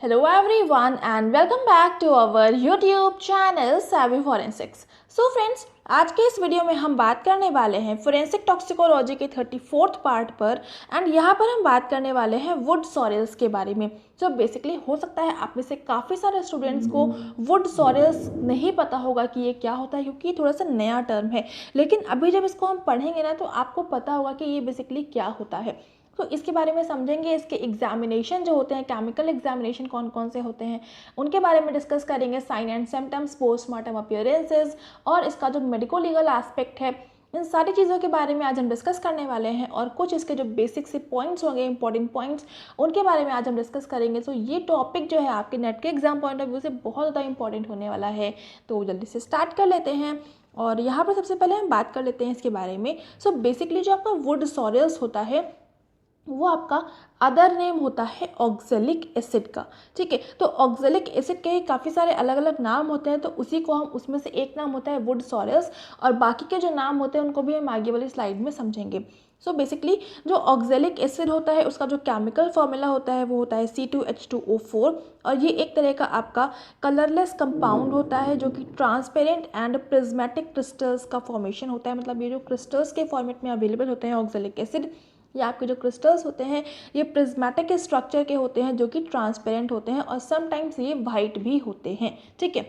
Hello everyone and welcome back to our YouTube channel Savvy Forensics. So friends, आज के इस video में हम बात करने वाले हैं फोरेंसिक टॉक्सिकोलॉजी के 34th पार्ट पर एंड यहाँ पर हम बात करने वाले हैं वुड सॉरेल्स के बारे में। जो बेसिकली हो सकता है आप में से काफ़ी सारे स्टूडेंट्स को वुड सॉरेल्स नहीं पता होगा कि ये क्या होता है, क्योंकि ये थोड़ा सा नया टर्म है। लेकिन अभी जब इसको हम पढ़ेंगे ना तो आपको पता होगा कि ये बेसिकली क्या होता है। तो इसके बारे में समझेंगे, इसके एग्जामिनेशन जो होते हैं, केमिकल एग्जामिनेशन कौन कौन से होते हैं उनके बारे में डिस्कस करेंगे, sign and symptoms, postmortem appearances और इसका जो मेडिको लीगल एस्पेक्ट है, इन सारी चीज़ों के बारे में आज हम डिस्कस करने वाले हैं। और कुछ इसके जो बेसिक से पॉइंट्स होंगे, इंपॉर्टेंट पॉइंट्स, उनके बारे में आज हम डिस्कस करेंगे। तो ये टॉपिक जो है आपके नेट के एग्जाम पॉइंट ऑफ व्यू से बहुत ज़्यादा इंपॉर्टेंट होने वाला है। तो जल्दी से स्टार्ट कर लेते हैं और यहाँ पर सबसे पहले हम बात कर लेते हैं इसके बारे में। सो बेसिकली जो आपका वुड सॉरेल्स होता है वो आपका अदर नेम होता है ऑक्जेलिक एसिड का। ठीक है, तो ऑक्जेलिक एसिड के ही काफ़ी सारे अलग अलग नाम होते हैं, तो उसी को हम उसमें से एक नाम होता है वुड सॉरेल्स और बाकी के जो नाम होते हैं उनको भी हम आगे वाली स्लाइड में समझेंगे। सो बेसिकली जो ऑक्जेलिक एसिड होता है उसका जो केमिकल फॉर्मूला होता है वो होता है C2H2O4 और ये एक तरह का आपका कलरलेस कंपाउंड होता है जो कि ट्रांसपेरेंट एंड प्रिज्मेटिक क्रिस्टल्स का फॉर्मेशन होता है। मतलब ये जो क्रिस्टल्स के फॉर्मेट में अवेलेबल होते हैं ऑक्जेलिक एसिड, या आपके जो क्रिस्टल्स होते हैं ये प्रिज्मेटिक स्ट्रक्चर के होते हैं जो कि ट्रांसपेरेंट होते हैं और समटाइम्स ये वाइट भी होते हैं। ठीक है,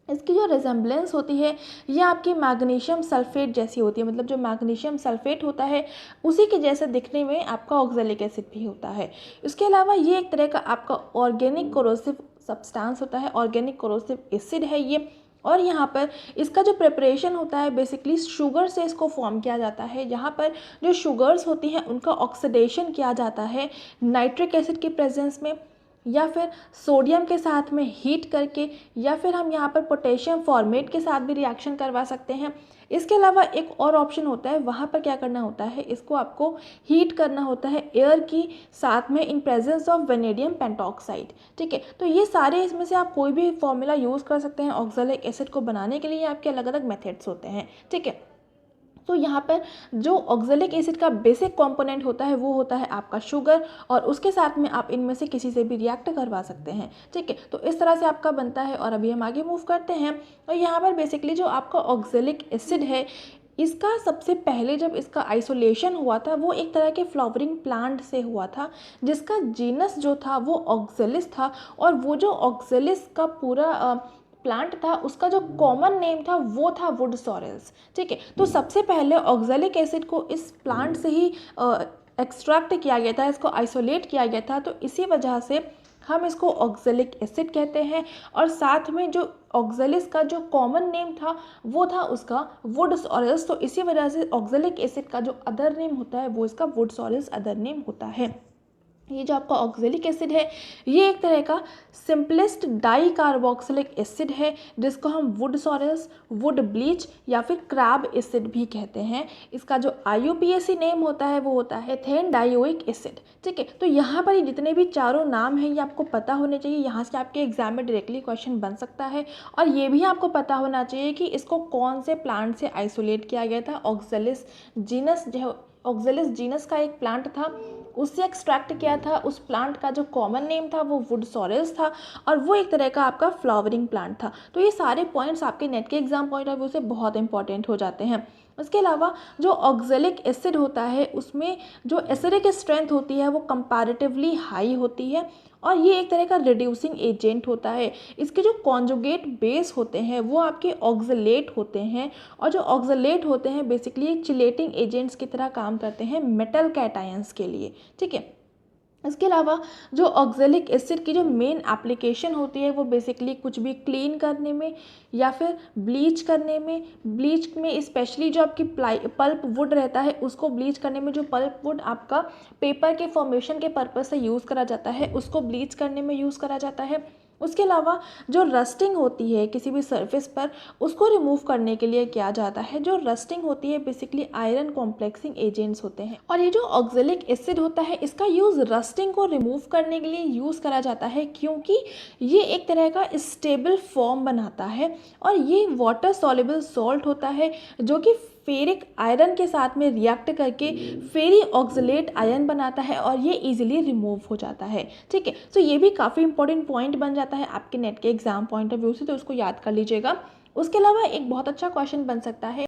इसकी जो रिजेम्बलेंस होती है ये आपकी मैग्नीशियम सल्फेट जैसी होती है। मतलब जो मैग्नीशियम सल्फेट होता है उसी के जैसे दिखने में आपका ऑक्जेलिक एसिड भी होता है। इसके अलावा ये एक तरह का आपका ऑर्गेनिक कोरोसिव सब्सटेंस होता है, ऑर्गेनिक कोरोसिव एसिड है ये। और यहाँ पर इसका जो प्रिपरेशन होता है बेसिकली शुगर से इसको फॉर्म किया जाता है। यहाँ पर जो शुगर्स होती हैं उनका ऑक्सीडेशन किया जाता है नाइट्रिक एसिड की प्रेजेंस में, या फिर सोडियम के साथ में हीट करके, या फिर हम यहाँ पर पोटेशियम फॉर्मेट के साथ भी रिएक्शन करवा सकते हैं। इसके अलावा एक और ऑप्शन होता है, वहाँ पर क्या करना होता है, इसको आपको हीट करना होता है एयर की साथ में in presence of vanadium pentoxide. ठीक है, तो ये सारे इसमें से आप कोई भी फॉर्मूला यूज़ कर सकते हैं ऑक्जेलिक एसिड को बनाने के लिए। आपके अलग अलग मेथड्स होते हैं। ठीक है, तो यहाँ पर जो ऑक्जेलिक एसिड का बेसिक कंपोनेंट होता है वो होता है आपका शुगर और उसके साथ में आप इनमें से किसी से भी रिएक्ट करवा सकते हैं। ठीक है, तो इस तरह से आपका बनता है और अभी हम आगे मूव करते हैं। और यहाँ पर बेसिकली जो आपका ऑक्जेलिक एसिड है इसका सबसे पहले जब इसका आइसोलेशन हुआ था वो एक तरह के फ्लावरिंग प्लांट से हुआ था जिसका जीनस जो था वो ऑक्जेलिस था और वो जो ऑक्जेलिस का पूरा प्लांट था उसका जो कॉमन नेम था वो था वुड सॉरेल्स। ठीक है, तो सबसे पहले ऑक्जेलिक एसिड को इस प्लांट से ही एक्सट्रैक्ट किया गया था, इसको आइसोलेट किया गया था, तो इसी वजह से हम इसको ऑक्जेलिक एसिड कहते हैं। और साथ में जो ऑक्जेलिस का जो कॉमन नेम था वो था उसका वुड सॉरेल्स, तो इसी वजह से ऑक्जेलिक एसिड का जो अदर नेम होता है वो इसका वुड सॉरेल्स अदर नेम होता है। ये जो आपका ऑक्जेलिक एसिड है ये एक तरह का सिंपलेस्ट डाई कार्बोक्सिलिक एसिड है जिसको हम वुड सॉरेल्स, वुड ब्लीच या फिर क्रैब एसिड भी कहते हैं। इसका जो IUPAC नेम होता है वो होता है एथेन डाइओइक एसिड। ठीक है, तो यहाँ पर ये जितने भी चारों नाम हैं ये आपको पता होने चाहिए, यहाँ से आपके एग्जाम में डायरेक्टली क्वेश्चन बन सकता है। और ये भी आपको पता होना चाहिए कि इसको कौन से प्लांट से आइसोलेट किया गया था। ऑक्जेलिस जीनस जो ऑक्जेलिस जीनस का एक प्लांट था उससे एक्सट्रैक्ट किया था। उस प्लांट का जो कॉमन नेम था वो वुड सॉरेल्स था और वो एक तरह का आपका फ्लावरिंग प्लांट था। तो ये सारे पॉइंट्स आपके नेट के एग्जाम पॉइंट ऑफ व्यू से बहुत इंपॉर्टेंट हो जाते हैं। इसके अलावा जो ऑक्जेलिक एसिड होता है उसमें जो एसिडिक स्ट्रेंथ होती है वो कंपैरेटिवली हाई होती है और ये एक तरह का रिड्यूसिंग एजेंट होता है। इसके जो कॉन्जुगेट बेस होते हैं वो आपके ऑक्जेलेट होते हैं और जो ऑक्जेलेट होते हैं बेसिकली चिलेटिंग एजेंट्स की तरह काम करते हैं मेटल कैटायंस के लिए। ठीक है, इसके अलावा जो ऑक्जेलिक एसिड की जो मेन एप्लीकेशन होती है वो बेसिकली कुछ भी क्लीन करने में या फिर ब्लीच करने में, ब्लीच में स्पेशली जो आपकी पल्प वुड रहता है उसको ब्लीच करने में, जो पल्प वुड आपका पेपर के फॉर्मेशन के पर्पज़ से यूज़ करा जाता है उसको ब्लीच करने में यूज़ करा जाता है। उसके अलावा जो रस्टिंग होती है किसी भी सरफेस पर, उसको रिमूव करने के लिए किया जाता है। जो रस्टिंग होती है बेसिकली आयरन कॉम्प्लेक्सिंग एजेंट्स होते हैं, और ये जो ऑक्जेलिक एसिड होता है इसका यूज़ रस्टिंग को रिमूव करने के लिए यूज़ करा जाता है, क्योंकि ये एक तरह का स्टेबल फॉर्म बनाता है और ये वाटर सॉल्युबल सॉल्ट होता है जो कि फेरिक आयरन के साथ में रिएक्ट करके फेरी ऑक्सलेट आयन बनाता है और ये इजीली रिमूव हो जाता है। ठीक है, तो ये भी काफ़ी इंपॉर्टेंट पॉइंट बन जाता है आपके नेट के एग्जाम पॉइंट ऑफ व्यू से, तो उसको याद कर लीजिएगा। उसके अलावा एक बहुत अच्छा क्वेश्चन बन सकता है,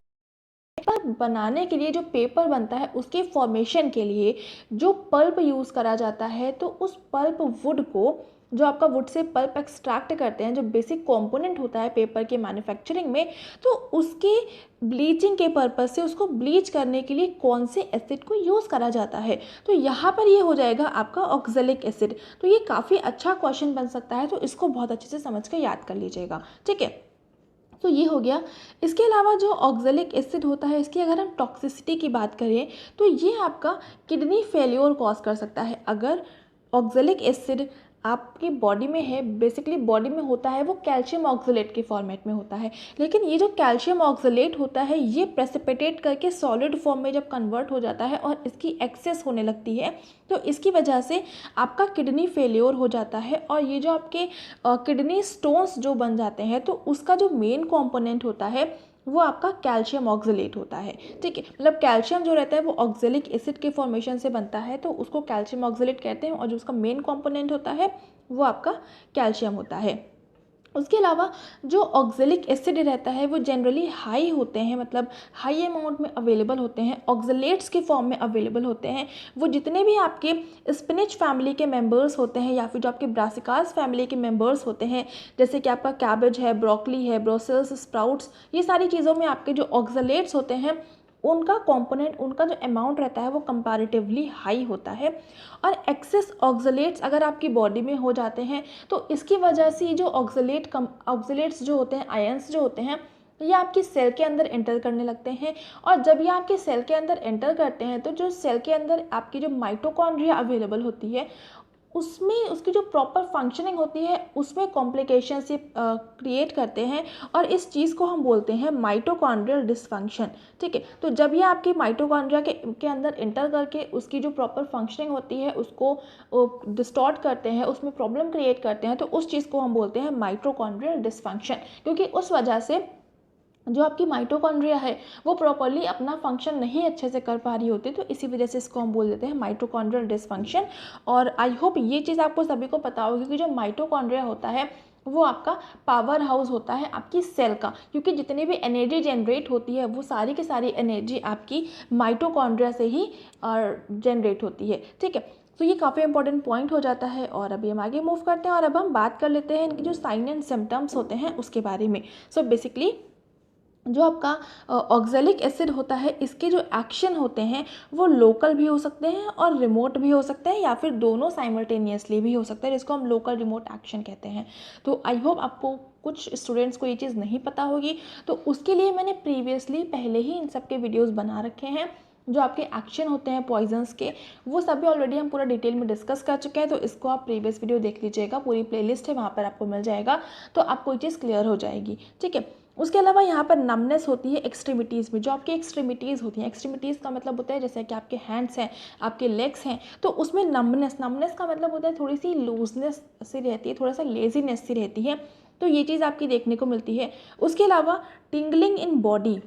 पेपर बनाने के लिए जो पेपर बनता है उसके फॉर्मेशन के लिए जो पल्प यूज़ करा जाता है, तो उस पल्प वुड को, जो आपका वुड से पल्प एक्सट्रैक्ट करते हैं, जो बेसिक कंपोनेंट होता है पेपर के मैन्युफैक्चरिंग में, तो उसके ब्लीचिंग के पर्पज़ से उसको ब्लीच करने के लिए कौन से एसिड को यूज़ करा जाता है, तो यहाँ पर ये हो जाएगा आपका ऑक्जेलिक एसिड। तो ये काफ़ी अच्छा क्वेश्चन बन सकता है, तो इसको बहुत अच्छे से समझ कर याद कर लीजिएगा। ठीक है, तो ये हो गया। इसके अलावा जो ऑक्जेलिक एसिड होता है, इसकी अगर हम टॉक्सिसिटी की बात करें तो ये आपका किडनी फेल्योर कॉज कर सकता है। अगर ऑक्जेलिक एसिड आपकी बॉडी में है, बेसिकली बॉडी में होता है वो कैल्शियम ऑक्जेलेट के फॉर्मेट में होता है, लेकिन ये जो कैल्शियम ऑक्जेलेट होता है ये प्रेसिपिटेट करके सॉलिड फॉर्म में जब कन्वर्ट हो जाता है और इसकी एक्सेस होने लगती है, तो इसकी वजह से आपका किडनी फेल्योर हो जाता है और ये जो आपके किडनी स्टोन्स जो बन जाते हैं, तो उसका जो मेन कंपोनेंट होता है वो आपका कैल्शियम ऑक्जेलेट होता है। ठीक है, मतलब कैल्शियम जो रहता है वो ऑक्जेलिक एसिड के फॉर्मेशन से बनता है, तो उसको कैल्शियम ऑक्जेलेट कहते हैं, और जो उसका मेन कंपोनेंट होता है वो आपका कैल्शियम होता है। उसके अलावा जो ऑक्जेलिक एसिड रहता है वो जनरली हाई होते हैं, मतलब हाई अमाउंट में अवेलेबल होते हैं, ऑक्जेलेट्स के फॉर्म में अवेलेबल होते हैं। वो जितने भी आपके स्पिनिच फैमिली के मेंबर्स होते हैं या फिर जो आपके ब्रासिकास फैमिली के मेंबर्स होते हैं, जैसे कि आपका कैबेज है, ब्रोकली है, ब्रोसेल्स स्प्राउट्स, ये सारी चीज़ों में आपके जो ऑक्जेलेट्स होते हैं उनका कंपोनेंट, उनका जो अमाउंट रहता है वो कंपैरेटिवली हाई होता है। और एक्सेस ऑक्जेलेट्स अगर आपकी बॉडी में हो जाते हैं तो इसकी वजह से जो ऑक्जेलेट्स जो होते हैं, आयंस जो होते हैं, ये आपकी सेल के अंदर एंटर करने लगते हैं। और जब ये आपके सेल के अंदर एंटर करते हैं तो जो सेल के अंदर आपकी जो माइटोकॉन्ड्रिया अवेलेबल होती है उसमें उसकी जो प्रॉपर फंक्शनिंग होती है उसमें कॉम्प्लिकेशंस ये क्रिएट करते हैं, और इस चीज़ को हम बोलते हैं माइटोकॉन्ड्रियल डिसफंक्शन। ठीक है, तो जब ये आपकी माइटोकॉन्ड्रिया के अंदर इंटर करके उसकी जो प्रॉपर फंक्शनिंग होती है उसको डिस्टॉर्ट करते हैं, उसमें प्रॉब्लम क्रिएट करते हैं, तो उस चीज़ को हम बोलते हैं माइटोकॉन्ड्रियल डिसफंक्शन, क्योंकि उस वजह से जो आपकी माइटोकॉन्ड्रिया है वो प्रॉपरली अपना फंक्शन नहीं अच्छे से कर पा रही होती, तो इसी वजह से इसको हम बोल देते हैं माइटोकॉन्ड्रियल डिसफंक्शन। और आई होप ये चीज़ आपको सभी को पता होगी कि जो माइटोकॉन्ड्रिया होता है वो आपका पावर हाउस होता है आपकी सेल का, क्योंकि जितनी भी एनर्जी जनरेट होती है वो सारी की सारी एनर्जी आपकी माइटोकॉन्ड्रिया से ही जनरेट होती है। ठीक है, तो ये काफ़ी इंपॉर्टेंट पॉइंट हो जाता है। और अभी हम आगे मूव करते हैं और अब हम बात कर लेते हैं इनके जो साइन एंड सिम्टम्स होते हैं उसके बारे में। सो बेसिकली जो आपका ऑक्जेलिक एसिड होता है इसके जो एक्शन होते हैं वो लोकल भी हो सकते हैं और रिमोट भी हो सकते हैं, या फिर दोनों साइमल्टेनियसली भी हो सकते हैं, जिसको हम लोकल रिमोट एक्शन कहते हैं। तो आई होप आपको कुछ स्टूडेंट्स को ये चीज़ नहीं पता होगी, तो उसके लिए मैंने प्रीवियसली पहले ही इन सब के वीडियोज़ बना रखे हैं। जो आपके एक्शन होते हैं पॉइजन्स के वो सभी ऑलरेडी हम पूरा डिटेल में डिस्कस कर चुके हैं, तो इसको आप प्रीवियस वीडियो देख लीजिएगा, पूरी प्लेलिस्ट है वहाँ पर आपको मिल जाएगा, तो आपको ये चीज़ क्लियर हो जाएगी। ठीक है, उसके अलावा यहाँ पर नमनेस होती है एक्सट्रीमिटीज़ में। जो आपकी एक्सट्रीमिटीज़ होती हैं, एक्सट्रीमिटीज़ का मतलब होता है जैसे कि आपके हैंड्स हैं, आपके लेग्स हैं, तो उसमें नमनेस का मतलब होता है थोड़ी सी लूजनेस सी रहती है, थोड़ा सा लेजीनेस सी रहती है, तो ये चीज़ आपकी देखने को मिलती है। उसके अलावा टिंगलिंग इन बॉडी,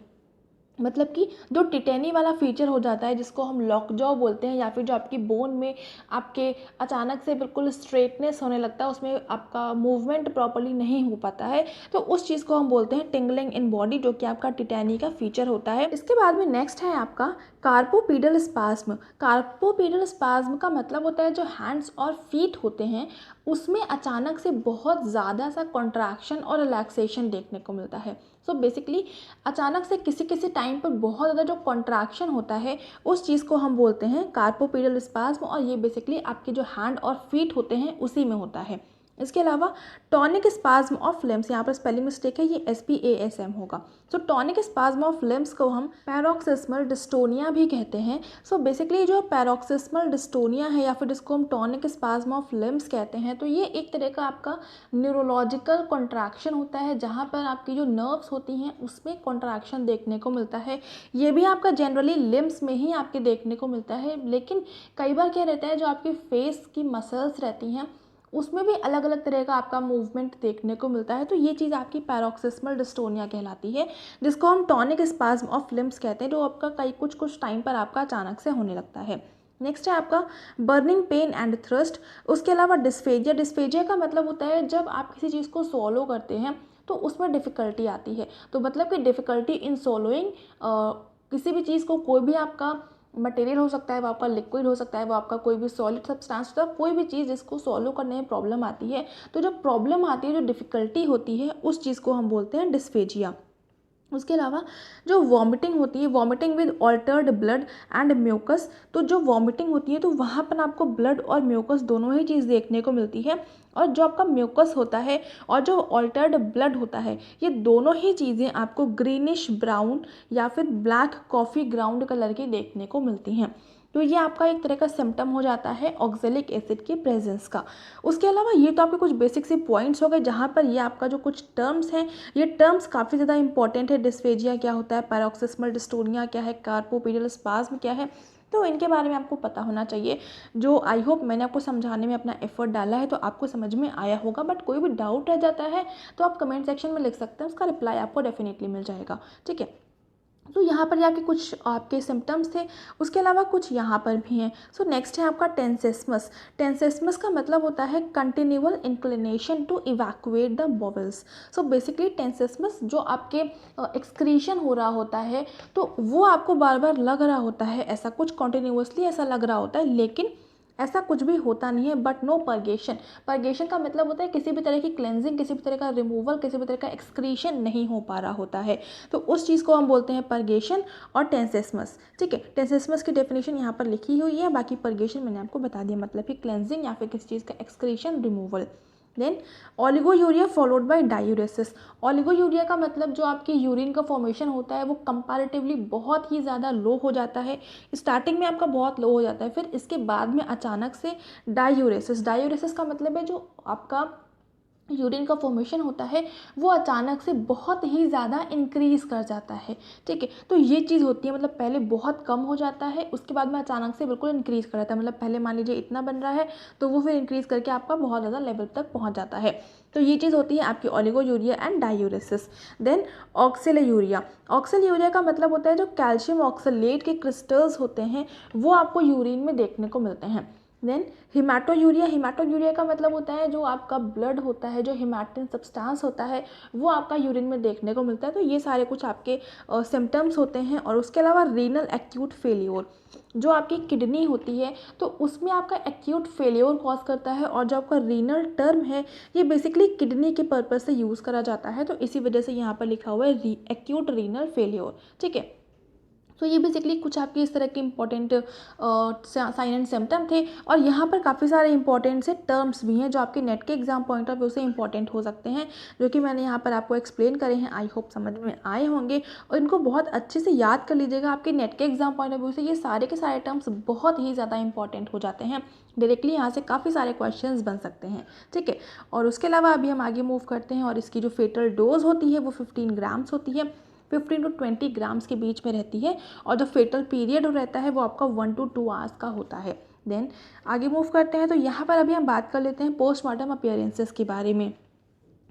मतलब कि जो टिटेनी वाला फीचर हो जाता है जिसको हम लॉक जॉ बोलते हैं, या फिर जो आपकी बोन में आपके अचानक से बिल्कुल स्ट्रेटनेस होने लगता है, उसमें आपका मूवमेंट प्रॉपर्ली नहीं हो पाता है, तो उस चीज़ को हम बोलते हैं टिंगलिंग इन बॉडी, जो कि आपका टिटेनी का फीचर होता है। इसके बाद में नेक्स्ट है आपका कार्पोपीडल स्पाज्म। कार्पोपीडल स्पाज्म का मतलब होता है जो हैंड्स और फीट होते हैं उसमें अचानक से बहुत ज़्यादा सा कॉन्ट्रैक्शन और रिलैक्सेशन देखने को मिलता है। सो बेसिकली अचानक से किसी किसी टाइम पर बहुत ज़्यादा जो कॉन्ट्रैक्शन होता है उस चीज़ को हम बोलते हैं कार्पोपीडल स्पाज्म, और ये बेसिकली आपके जो हैंड और फीट होते हैं उसी में होता है। इसके अलावा टॉनिक स्पाज्म ऑफ लिम्स, यहाँ पर स्पेलिंग मिस्टेक है, ये SPASM होगा। सो टॉनिक स्पाज्म ऑफ लिम्स को हम पैरोक्सिस्मल डिस्टोनिया भी कहते हैं। सो बेसिकली जो पैरोक्सिस्मल डिस्टोनिया है या फिर जिसको हम टॉनिक स्पाज्म ऑफ लिम्स कहते हैं, तो ये एक तरह का आपका न्यूरोलॉजिकल कॉन्ट्रैक्शन होता है जहाँ पर आपकी जो नर्व्स होती हैं उसमें कॉन्ट्रैक्शन देखने को मिलता है। ये भी आपका जनरली लिम्स में ही आपके देखने को मिलता है, लेकिन कई बार क्या रहता है, जो आपकी फेस की मसल्स रहती हैं उसमें भी अलग अलग तरह का आपका मूवमेंट देखने को मिलता है। तो ये चीज़ आपकी पैरोक्सिस्मल डिस्टोनिया कहलाती है, जिसको हम टॉनिक स्पाज्म ऑफ लिम्स कहते हैं, जो आपका कई कुछ टाइम पर आपका अचानक से होने लगता है। नेक्स्ट है आपका बर्निंग पेन एंड थ्रस्ट। उसके अलावा डिस्फेजिया। डिस्फेजिया का मतलब होता है जब आप किसी चीज़ को स्वॉलो करते हैं तो उसमें डिफ़िकल्टी आती है। तो मतलब कि डिफ़िकल्टी इन स्वॉलोइंग किसी भी चीज़ को, कोई भी आपका मटेरियल हो सकता है, वो आपका लिक्विड हो सकता है, वो आपका कोई भी सॉलिड सब्सटेंस होता है, कोई भी चीज़ जिसको सॉल्व करने में प्रॉब्लम आती है, तो जब प्रॉब्लम आती है, जो डिफ़िकल्टी होती है, उस चीज़ को हम बोलते हैं डिस्फेजिया। उसके अलावा जो वॉमिटिंग होती है, vomiting with altered blood and mucus, तो जो वॉमिटिंग होती है तो वहाँ पर आपको ब्लड और म्यूकस दोनों ही चीज़ देखने को मिलती है। और जो आपका म्यूकस होता है और जो ऑल्टर्ड ब्लड होता है, ये दोनों ही चीज़ें आपको ग्रीनिश ब्राउन या फिर ब्लैक कॉफ़ी ग्राउंड कलर की देखने को मिलती हैं। तो ये आपका एक तरह का सिम्टम हो जाता है ऑक्जेलिक एसिड के प्रेजेंस का। उसके अलावा ये तो आपके कुछ बेसिक से पॉइंट्स हो गए, जहाँ पर ये आपका जो कुछ टर्म्स हैं, ये टर्म्स काफ़ी ज़्यादा इंपॉर्टेंट है। डिस्फेजिया क्या होता है, पैरोक्सिस्मल डिस्टोनिया क्या है, कार्पोपीडियल स्पाज्म क्या है, तो इनके बारे में आपको पता होना चाहिए। जो आई होप मैंने आपको समझाने में अपना एफर्ट डाला है तो आपको समझ में आया होगा। बट कोई भी डाउट रह जाता है तो आप कमेंट सेक्शन में लिख सकते हैं, उसका रिप्लाई आपको डेफिनेटली मिल जाएगा। ठीक है, तो यहाँ पर जाके कुछ आपके सिम्टम्स थे, उसके अलावा कुछ यहाँ पर भी हैं। सो नेक्स्ट है आपका टेंसेस्मस। टेंसेस्मस का मतलब होता है continual inclination to evacuate the bowels. So basically tenesmus जो आपके एक्सक्रीशन हो रहा होता है, तो वो आपको बार बार लग रहा होता है, ऐसा कुछ कॉन्टिन्यूसली ऐसा लग रहा होता है, लेकिन ऐसा कुछ भी होता नहीं है। But no purgation. परगेशन का मतलब होता है किसी भी तरह की क्लेंजिंग, किसी भी तरह का रिमूवल, किसी भी तरह का एक्सक्रीशन नहीं हो पा रहा होता है, तो उस चीज़ को हम बोलते हैं परगेशन और टेंसेस्मस। ठीक है, टेंसेस्मस की डेफिनेशन यहाँ पर लिखी हुई है, बाकी परगेशन मैंने आपको बता दिया, मतलब कि क्लेंजिंग या फिर किसी चीज़ का excretion, removal. Then oliguria followed by diuresis. Oliguria का मतलब जो आपकी यूरिन का फॉर्मेशन होता है वो कंपैरेटिवली बहुत ही ज़्यादा लो हो जाता है। स्टार्टिंग में आपका बहुत लो हो जाता है, फिर इसके बाद में अचानक से डायूरेसिस। डायूरेसिस का मतलब है जो आपका यूरिन का फॉर्मेशन होता है वो अचानक से बहुत ही ज़्यादा इंक्रीज़ कर जाता है। ठीक है, तो ये चीज़ होती है, मतलब पहले बहुत कम हो जाता है, उसके बाद में अचानक से बिल्कुल इंक्रीज़ कर जाता है। मतलब पहले मान लीजिए इतना बन रहा है तो वो फिर इंक्रीज़ करके आपका बहुत ज़्यादा लेवल तक पहुंच जाता है। तो ये चीज़ होती है आपकी ओलिगोयूरिया एंड डायूरेसिस। देन ऑक्सिलयूरिया। ऑक्सिलयूरिया का मतलब होता है जो कैल्शियम ऑक्सलेट के क्रिस्टल्स होते हैं वो आपको यूरिन में देखने को मिलते हैं। देन हिमाटोयूरिया। हिमाटोयूरिया का मतलब होता है जो आपका ब्लड होता है, जो हिमाटिन सब्सटेंस होता है वो आपका यूरिन में देखने को मिलता है। तो ये सारे कुछ आपके सिम्टम्स होते हैं। और उसके अलावा रीनल एक्यूट फेल्योर, जो आपकी किडनी होती है तो उसमें आपका एक्यूट फेल्योर कॉज करता है। और जो आपका रीनल टर्म है ये बेसिकली किडनी के पर्पज़ से यूज़ करा जाता है, तो इसी वजह से यहाँ पर लिखा हुआ है एक्यूट रीनल फेल्योर। ठीक है, तो ये बेसिकली कुछ आपके इस तरह के इंपॉर्टेंट साइन एंड सिम्टम थे। और यहाँ पर काफ़ी सारे इंपॉर्टेंट से टर्म्स भी हैं जो आपके नेट के एग्जाम पॉइंट ऑफ व्यू से इंपॉर्टेंट हो सकते हैं, जो कि मैंने यहाँ पर आपको एक्सप्लेन करे हैं। आई होप समझ में आए होंगे और इनको बहुत अच्छे से याद कर लीजिएगा। आपके नेट के एग्जाम पॉइंट ऑफ व्यू से ये सारे के सारे टर्म्स बहुत ही ज़्यादा इंपॉर्टेंट हो जाते हैं। डायरेक्टली यहाँ से काफ़ी सारे क्वेश्चंस बन सकते हैं। ठीक है, और उसके अलावा अभी हम आगे मूव करते हैं और इसकी जो फेटल डोज होती है वो 15 ग्राम्स होती है, 15 to 20 ग्राम्स के बीच में रहती है। और जो फेटल पीरियड रहता है वो आपका 1 to 2 आवर्स का होता है। देन आगे मूव करते हैं तो यहाँ पर अभी हम बात कर लेते हैं पोस्टमार्टम अपीयरेंसेस के बारे में।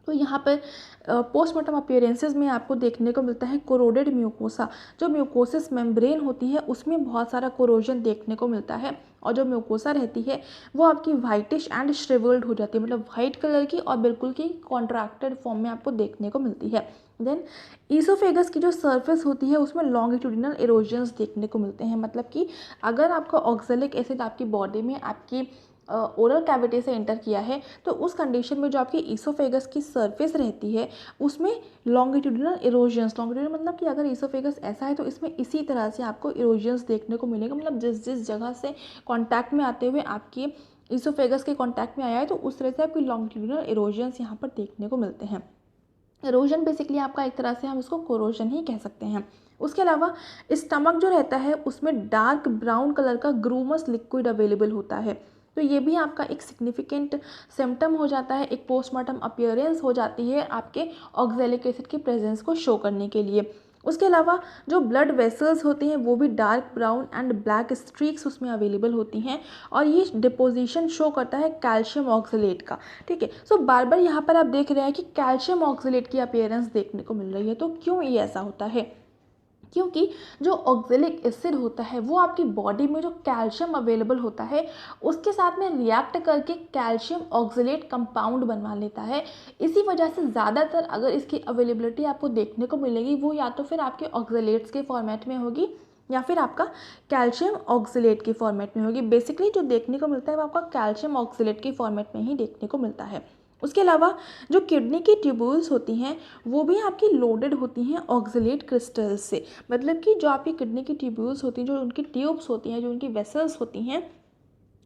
तो यहाँ पर पोस्टमार्टम अपीयरेंसेस में आपको देखने को मिलता है कोरोडेड म्यूकोसा। जो म्यूकोसिस मेम्ब्रेन होती है उसमें बहुत सारा कोरोजन देखने को मिलता है। और जो म्यूकोसा रहती है वो आपकी वाइटिश एंड श्रिवल्ड हो जाती है, मतलब वाइट कलर की और बिल्कुल की कॉन्ट्रैक्टेड फॉर्म में आपको देखने को मिलती है। देन ईसोफेगस की जो सरफेस होती है उसमें लॉन्गिट्यूडिनल इरोजन्स देखने को मिलते हैं, मतलब कि अगर आपका ऑक्जेलिक एसिड आपकी बॉडी में आपकी ओरल कैविटी से एंटर किया है तो उस कंडीशन में जो आपकी ईसोफेगस की सरफेस रहती है उसमें लॉन्गिट्यूडिनल इरोजन्स, लॉन्गिट्यूडिनल मतलब कि अगर ईसोफेगस ऐसा है तो इसमें इसी तरह से आपको इरोजन्स देखने को मिलेगा, मतलब जिस जिस जगह से कांटेक्ट में आते हुए आपकी ईसोफेगस के कांटेक्ट में आया है तो उस तरह से आपकी लॉन्गिट्यूडिनल इरोजन्स यहाँ पर देखने को मिलते हैं। इरोजन बेसिकली आपका एक तरह से हम इसको कोरोजन ही कह सकते हैं। उसके अलावा स्टमक जो रहता है उसमें डार्क ब्राउन कलर का ग्रूमस लिक्विड अवेलेबल होता है, तो ये भी आपका एक सिग्निफिकेंट सिम्टम हो जाता है, एक पोस्टमार्टम अपीयरेंस हो जाती है आपके ऑक्जेलिक एसिड की प्रेजेंस को शो करने के लिए। उसके अलावा जो ब्लड वेसल्स होती हैं वो भी dark brown and black streaks उसमें अवेलेबल होती हैं और ये डिपोजिशन शो करता है कैल्शियम ऑक्सलेट का। ठीक है, सो बार बार यहाँ पर आप देख रहे हैं कि कैल्शियम ऑक्सलेट की अपीयरेंस देखने को मिल रही है। तो क्यों ये ऐसा होता है? क्योंकि जो ऑक्जेलिक एसिड होता है वो आपकी बॉडी में जो कैल्शियम अवेलेबल होता है उसके साथ में रिएक्ट करके कैल्शियम ऑक्जेलेट कंपाउंड बनवा लेता है। इसी वजह से ज़्यादातर अगर इसकी अवेलेबिलिटी आपको देखने को मिलेगी वो या तो फिर आपके ऑक्जेलेट्स के फॉर्मेट में होगी या फिर आपका कैल्शियम ऑक्जेलेट के फॉर्मेट में होगी। बेसिकली जो देखने को मिलता है वो आपका कैल्शियम ऑक्जेलेट के फॉर्मेट में ही देखने को मिलता है। उसके अलावा जो किडनी की ट्यूब्यूल्स होती हैं वो भी आपकी लोडेड होती हैं ऑक्जेलेट क्रिस्टल्स से, मतलब कि जो आपकी किडनी की ट्यूब्यूल्स होती हैं, जो उनकी ट्यूब्स होती हैं, जो उनकी वेसल्स होती हैं,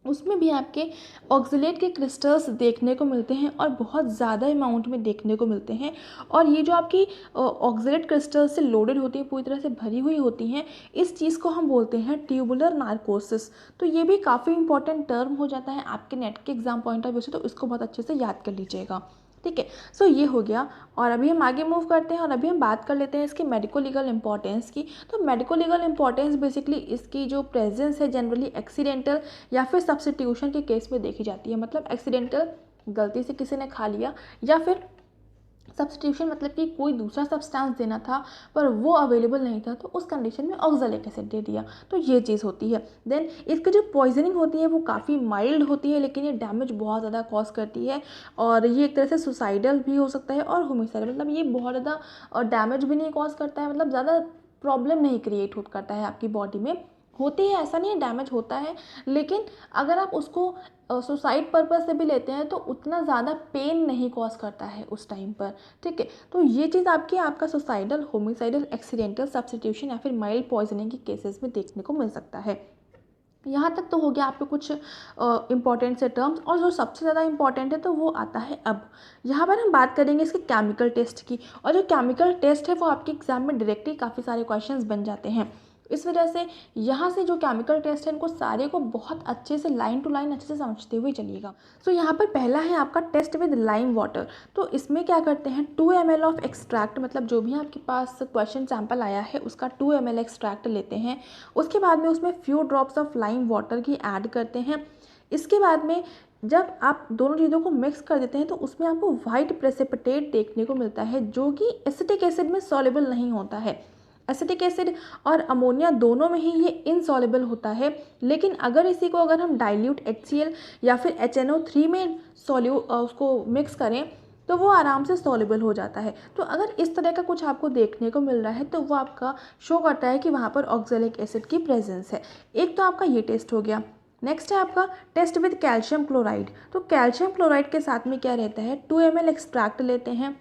उसमें भी आपके ऑक्जेलेट के क्रिस्टल्स देखने को मिलते हैं और बहुत ज़्यादा अमाउंट में देखने को मिलते हैं। और ये जो आपकी ऑक्जेलेट क्रिस्टल्स से लोडेड होती है, पूरी तरह से भरी हुई होती हैं, इस चीज़ को हम बोलते हैं ट्यूबुलर नार्कोसिस। तो ये भी काफ़ी इंपॉर्टेंट टर्म हो जाता है आपके नेट के एग्जाम पॉइंट ऑफ व्यू से, तो इसको बहुत अच्छे से याद कर लीजिएगा। ठीक है, सो ये हो गया और अभी हम आगे मूव करते हैं और अभी हम बात कर लेते हैं इसकी मेडिको लीगल इंपॉर्टेंस की। तो मेडिको लीगल इंपॉर्टेंस बेसिकली इसकी जो प्रेजेंस है जनरली एक्सीडेंटल या फिर सब्स्टिट्यूशन के केस में देखी जाती है। मतलब एक्सीडेंटल गलती से किसी ने खा लिया या फिर सब्स्टिट्यूशन मतलब कि कोई दूसरा सब्सटेंस देना था पर वो अवेलेबल नहीं था, तो उस कंडीशन में ऑक्जेलिक एसिड दे दिया, तो ये चीज़ होती है। देन इसकी जो पॉइजनिंग होती है वो काफ़ी माइल्ड होती है लेकिन ये डैमेज बहुत ज़्यादा कॉज करती है और ये एक तरह से सुसाइडल भी हो सकता है और होमिसाइडल, मतलब ये बहुत ज़्यादा डैमेज भी नहीं कॉज करता है, मतलब ज़्यादा प्रॉब्लम नहीं क्रिएट करता है आपकी बॉडी में। होती है, ऐसा नहीं है, डैमेज होता है, लेकिन अगर आप उसको सुसाइड पर्पस से भी लेते हैं तो उतना ज़्यादा पेन नहीं कॉज करता है उस टाइम पर। ठीक है, तो ये चीज़ आपका सुसाइडल, होमिसाइडल, एक्सीडेंटल सब्स्टिट्यूशन या फिर माइल्ड पॉइजनिंग के केसेस में देखने को मिल सकता है। यहाँ तक तो हो गया आपके कुछ इंपॉर्टेंट से टर्म्स, और जो सबसे ज़्यादा इंपॉर्टेंट है तो वो आता है अब। यहाँ पर हम बात करेंगे इसके केमिकल टेस्ट की, और जो केमिकल टेस्ट है वो आपके एग्जाम में डायरेक्टली काफ़ी सारे क्वेश्चंस बन जाते हैं। इस वजह से यहाँ से जो केमिकल टेस्ट है इनको सारे को बहुत अच्छे से लाइन टू लाइन अच्छे से समझते हुए चलिएगा। सो यहाँ पर पहला है आपका टेस्ट विद लाइम वाटर। तो इसमें क्या करते हैं, 2 ml ऑफ एक्सट्रैक्ट, मतलब जो भी आपके पास क्वेश्चन सैंपल आया है उसका 2 ml एक्सट्रैक्ट लेते हैं। उसके बाद में उसमें few drops of lime water की ऐड करते हैं। इसके बाद में जब आप दोनों चीज़ों को मिक्स कर देते हैं तो उसमें आपको वाइट प्रेसिपिटेट देखने को मिलता है जो कि एसिटिक एसिड में सॉल्युबल नहीं होता है। एसिटिक एसिड और अमोनिया दोनों में ही ये इनसॉल्युबल होता है, लेकिन अगर हम डाइल्यूट HCl या फिर HNO3 में उसको मिक्स करें तो वो आराम से सॉल्युबल हो जाता है। तो अगर इस तरह का कुछ आपको देखने को मिल रहा है तो वो आपका शो करता है कि वहाँ पर ऑक्जेलिक एसिड की प्रेजेंस है। एक तो आपका ये टेस्ट हो गया। नेक्स्ट है आपका टेस्ट विद कैल्शियम क्लोराइड। तो कैल्शियम क्लोराइड के साथ में क्या रहता है, 2 ml एक्सट्रैक्ट लेते हैं,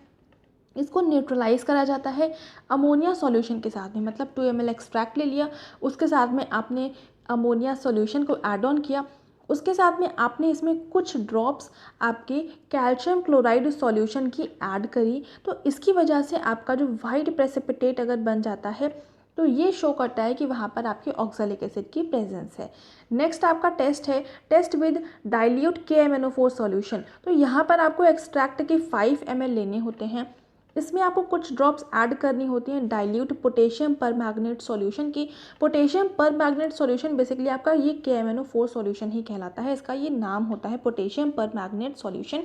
इसको न्यूट्रलाइज करा जाता है अमोनिया सॉल्यूशन के साथ में, मतलब 2 ml एक्सट्रैक्ट ले लिया, उसके साथ में आपने अमोनिया सॉल्यूशन को ऐड ऑन किया, उसके साथ में आपने इसमें कुछ ड्रॉप्स आपके कैल्शियम क्लोराइड सॉल्यूशन की ऐड करी, तो इसकी वजह से आपका जो वाइट प्रेसिपिटेट अगर बन जाता है तो ये शो करता है कि वहाँ पर आपके ऑक्जेलिक एसिड की प्रेजेंस है। नेक्स्ट आपका टेस्ट है test with dilute KMnO4 solution. तो यहाँ पर आपको एक्सट्रैक्ट के 5 ml लेने होते हैं, इसमें आपको कुछ ड्रॉप्स ऐड करनी होती हैं डाइल्यूट पोटेशियम परमैंगनेट सॉल्यूशन की। पोटेशियम परमैंगनेट सॉल्यूशन बेसिकली आपका ये KMnO4 सॉल्यूशन ही कहलाता है, इसका ये नाम होता है पोटेशियम परमैंगनेट सॉल्यूशन।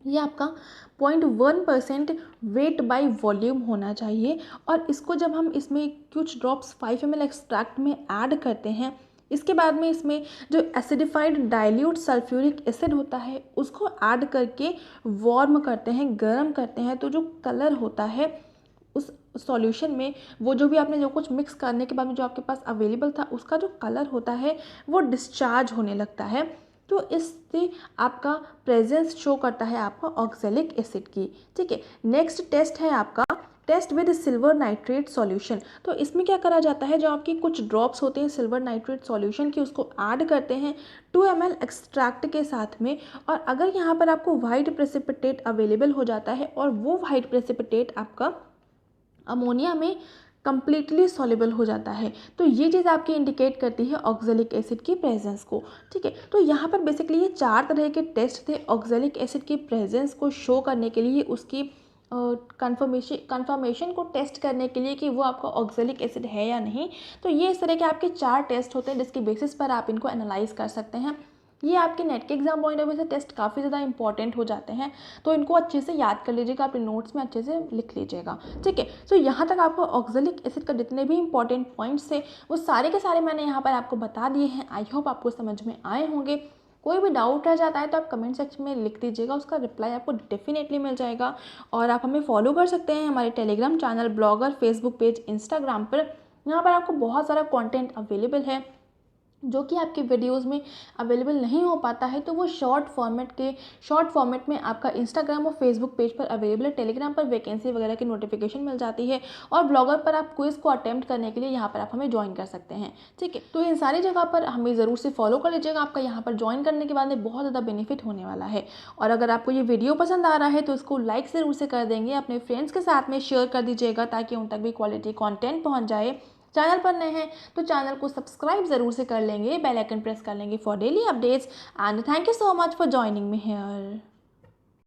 ये आपका 0.1% वेट बाय वॉल्यूम होना चाहिए, और इसको जब हम इसमें कुछ ड्रॉप्स 5 ml एक्सट्रैक्ट में ऐड करते हैं, इसके बाद में इसमें जो एसिडिफाइड डाइल्यूट सल्फ्यूरिक एसिड होता है उसको ऐड करके वार्म करते हैं, गर्म करते हैं, तो जो कलर होता है उस सॉल्यूशन में, वो जो भी आपने जो कुछ मिक्स करने के बाद में जो आपके पास अवेलेबल था उसका जो कलर होता है वो डिस्चार्ज होने लगता है। तो इससे आपका प्रेजेंस शो करता है आपका ऑक्जेलिक एसिड की। ठीक है, नेक्स्ट टेस्ट है आपका test with silver nitrate solution. तो इसमें क्या करा जाता है, जो आपकी कुछ ड्रॉप्स होते हैं सिल्वर नाइट्रेट सॉल्यूशन की, उसको ऐड करते हैं 2 ml एक्सट्रैक्ट के साथ में। और अगर यहाँ पर आपको वाइट प्रेसिपिटेट अवेलेबल हो जाता है और वो वाइट प्रेसिपिटेट आपका अमोनिया में कंप्लीटली सॉल्युबल हो जाता है, तो ये चीज़ आपकी इंडिकेट करती है ऑक्जेलिक एसिड की प्रेजेंस को। ठीक है, तो यहाँ पर बेसिकली ये 4 तरह के टेस्ट थे ऑक्जेलिक एसिड की प्रेजेंस को शो करने के लिए, उसकी कंफर्मेशन को टेस्ट करने के लिए कि वो आपका ऑक्जेलिक एसिड है या नहीं। तो ये इस तरह के आपके 4 टेस्ट होते हैं जिसके बेसिस पर आप इनको एनालाइज कर सकते हैं। ये आपके नेट के एग्जाम पॉइंट ऑफ व्यू से टेस्ट काफ़ी ज़्यादा इंपॉर्टेंट हो जाते हैं, तो इनको अच्छे से याद कर लीजिएगा, अपने नोट्स में अच्छे से लिख लीजिएगा। ठीक है, तो यहाँ तक आपको ऑक्जेलिक एसिड का जितने भी इंपॉर्टेंट पॉइंट्स थे वो सारे के सारे मैंने यहाँ पर आपको बता दिए हैं। आई होप आपको समझ में आए होंगे। कोई भी डाउट रह जाता है तो आप कमेंट सेक्शन में लिख दीजिएगा, उसका रिप्लाई आपको डेफिनेटली मिल जाएगा। और आप हमें फॉलो कर सकते हैं हमारे Telegram channel, blogger, Facebook page, Instagram पर। यहाँ पर आपको बहुत सारा कंटेंट अवेलेबल है जो कि आपके वीडियोस में अवेलेबल नहीं हो पाता है, तो वो शॉर्ट फॉर्मेट में आपका इंस्टाग्राम और फेसबुक पेज पर अवेलेबल है। टेलीग्राम पर वैकेंसी वगैरह की नोटिफिकेशन मिल जाती है, और ब्लॉगर पर आप क्विज को अटेम्प्ट करने के लिए यहाँ पर आप हमें ज्वाइन कर सकते हैं। ठीक है, तो इन सारी जगह पर हमें ज़रूर से फॉलो कर लीजिएगा, आपका यहाँ पर ज्वाइन करने के बाद में बहुत ज़्यादा बेनिफिट होने वाला है। और अगर आपको ये वीडियो पसंद आ रहा है तो इसको लाइक ज़रूर से कर देंगे, अपने फ्रेंड्स के साथ में शेयर कर दीजिएगा ताकि उन तक भी क्वालिटी कॉन्टेंट पहुँच जाए। चैनल पर नए हैं तो चैनल को सब्सक्राइब ज़रूर से कर लेंगे, बेल आइकन प्रेस कर लेंगे for daily updates. And thank you so much for joining me here.